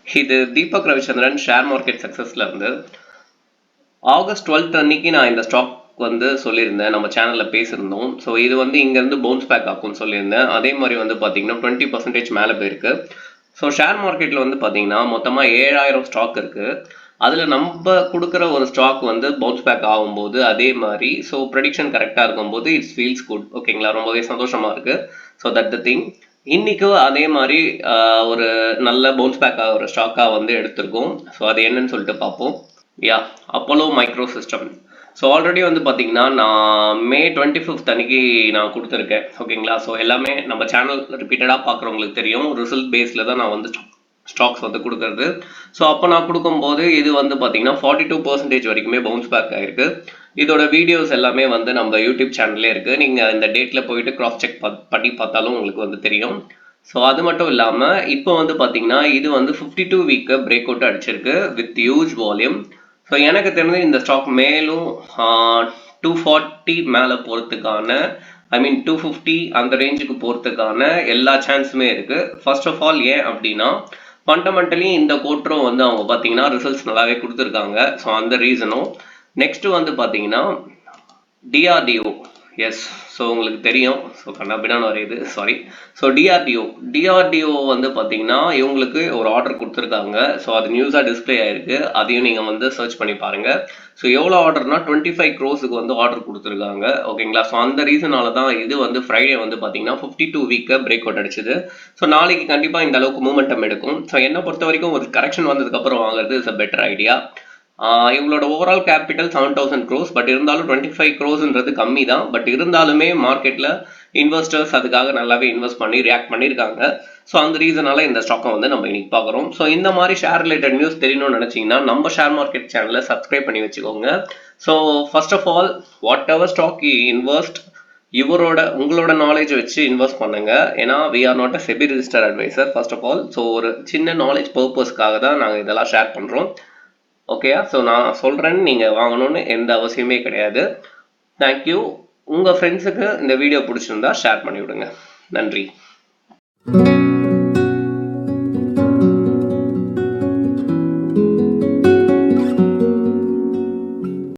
இது Deepak Ravichandran share market சக்ஸஸ்ல இருந்து August 12th அன்னைக்கு நான் இந்த ஸ்டாக் வந்து சொல்லியிருந்தேன், நம்ம சேனல்ல பேசியிருந்தோம். ஸோ இது வந்து இங்கேருந்து பவுன்ஸ் பேக் ஆகும்னு சொல்லியிருந்தேன். அதே மாதிரி வந்து பார்த்தீங்கன்னா 20% மேலே போயிருக்கு. ஸோ ஷேர் மார்க்கெட்டில் வந்து பார்த்தீங்கன்னா மொத்தமாக 7000 ஸ்டாக் இருக்கு. அதில் நம்ம கொடுக்குற ஒரு ஸ்டாக் வந்து பவுன்ஸ் பேக் ஆகும்போது அதே மாதிரி ஸோ ப்ரெடிக்ஷன் கரெக்டாக இருக்கும்போது இட்ஸ் ஃபீல்ஸ் குட். ஓகேங்களா, ரொம்பவே சந்தோஷமாக இருக்கு. So that the thing. இன்னைக்கும் அதே மாதிரி ஒரு நல்ல பவுன்ஸ் பேக் ஆகிற ஸ்டாக்காக வந்து எடுத்திருக்கோம். ஸோ அது என்னன்னு சொல்லிட்டு பார்ப்போம். Yeah, Apollo micro system. So already வந்து பார்த்தீங்கன்னா நான் மே 25th அன்னைக்கு நான் கொடுத்துருக்கேன். ஓகேங்களா, ஸோ எல்லாமே நம்ம சேனல் ரிப்பீட்டடாக பார்க்குறவங்களுக்கு தெரியும், ரிசல்ட் பேஸில் தான் நான் வந்து ஸ்டாக்ஸ் வந்து கொடுக்குறது. ஸோ அப்போ நான் கொடுக்கும்போது இது வந்து பார்த்தீங்கன்னா 42% வரைக்குமே பவுன்ஸ் பேக் ஆகிருக்கு. இதோட வீடியோஸ் எல்லாமே வந்து நம்ம யூடியூப் சேனல்லே இருக்குது. நீங்கள் இந்த டேட்டில் போயிட்டு கிராஸ் செக் பண்ணி பார்த்தாலும் உங்களுக்கு வந்து தெரியும். ஸோ அது மட்டும் இல்லாமல் இப்போ வந்து பார்த்தீங்கன்னா இது வந்து 52 வீக்கு பிரேக் அவுட் அடிச்சிருக்கு வித் ஹியூஜ் வால்யூம். ஸோ எனக்கு தெரிஞ்சு இந்த ஸ்டாக் மேலும் 240 மேலே போகிறதுக்கான, ஐ மீன் 250 அந்த ரேஞ்சுக்கு போகிறதுக்கான எல்லா சான்ஸுமே இருக்குது. ஃபர்ஸ்ட் ஆஃப் ஆல் ஏன் அப்படின்னா ஃபண்டமெண்டலி இந்த கோட்ரும் வந்து அவங்க பார்த்தீங்கன்னா ரிசல்ட்ஸ் நல்லாவே கொடுத்துருக்காங்க. ஸோ அந்த ரீசனும். நெக்ஸ்ட் வந்து பார்த்தீங்கன்னா டிஆர்டிஓ. எஸ், ஸோ உங்களுக்கு தெரியும். ஸோ கண்ணாபின்னான்னு வரையுது, சாரி. ஸோ டிஆர்டிஓ வந்து பார்த்தீங்கன்னா இவங்களுக்கு ஒரு ஆர்டர் கொடுத்துருக்காங்க. ஸோ அது நியூஸாக டிஸ்பிளே ஆயிருக்கு, அதையும் நீங்கள் வந்து சர்ச் பண்ணி பாருங்கள். ஸோ எவ்வளோ ஆர்டர்னா 25 crores வந்து ஆர்டர் கொடுத்துருக்காங்க. ஓகேங்களா, ஸோ அந்த ரீசனால தான் இது வந்து ஃப்ரைடே வந்து பார்த்தீங்கன்னா 52 வீக்கை பிரேக் அவுட் அடிச்சுது. ஸோ நாளைக்கு கண்டிப்பாக இந்த அளவுக்கு மூமெண்டம் எடுக்கும். ஸோ என்னை பொறுத்த வரைக்கும் ஒரு கரெக்ஷன் வந்ததுக்கப்புறம் வாங்குறது இஸ் அ பெட்டர் ஐடியா. இவங்களோட ஓவரால் கேபிட்டல் 7000 crores, பட் இருந்தாலும் 25 crores கம்மி தான். பட் இருந்தாலுமே மார்க்கெட்டில் இன்வெஸ்டர்ஸ் அதுக்காக நல்லாவே இன்வெஸ்ட் பண்ணி ரியாக்ட் பண்ணியிருக்காங்க. ஸோ அந்த ரீசனால இந்த ஸ்டாக்கை வந்து நம்ம இன்னைக்கு பார்க்குறோம். ஸோ இந்த மாதிரி ஷேர் ரிலேட்டட் நியூஸ் தெரியணும்னு நினச்சிங்கன்னா நம்ம ஷேர் மார்க்கெட் சேனலை சப்ஸ்கிரைப் பண்ணி வச்சுக்கோங்க. So first of all whatever stock invest உங்களோட நாலேஜ் வச்சு இன்வெஸ்ட் பண்ணுங்க. ஏன்னா we are not a SEBI register advisor first of all. So ஒரு சின்ன நாலேஜ் பர்பஸ்க்காக தான் நாங்கள் இதெல்லாம் ஷேர் பண்ணுறோம். ஓகேயா, ஸோ நான் சொல்கிறேன்னு நீங்கள் வாங்கணும்னு எந்த அவசியமே கிடையாது. தேங்க்யூ. உங்கள் ஃப்ரெண்ட்ஸுக்கு இந்த வீடியோ பிடிச்சிருந்தா ஷேர் பண்ணி விடுங்க. நன்றி.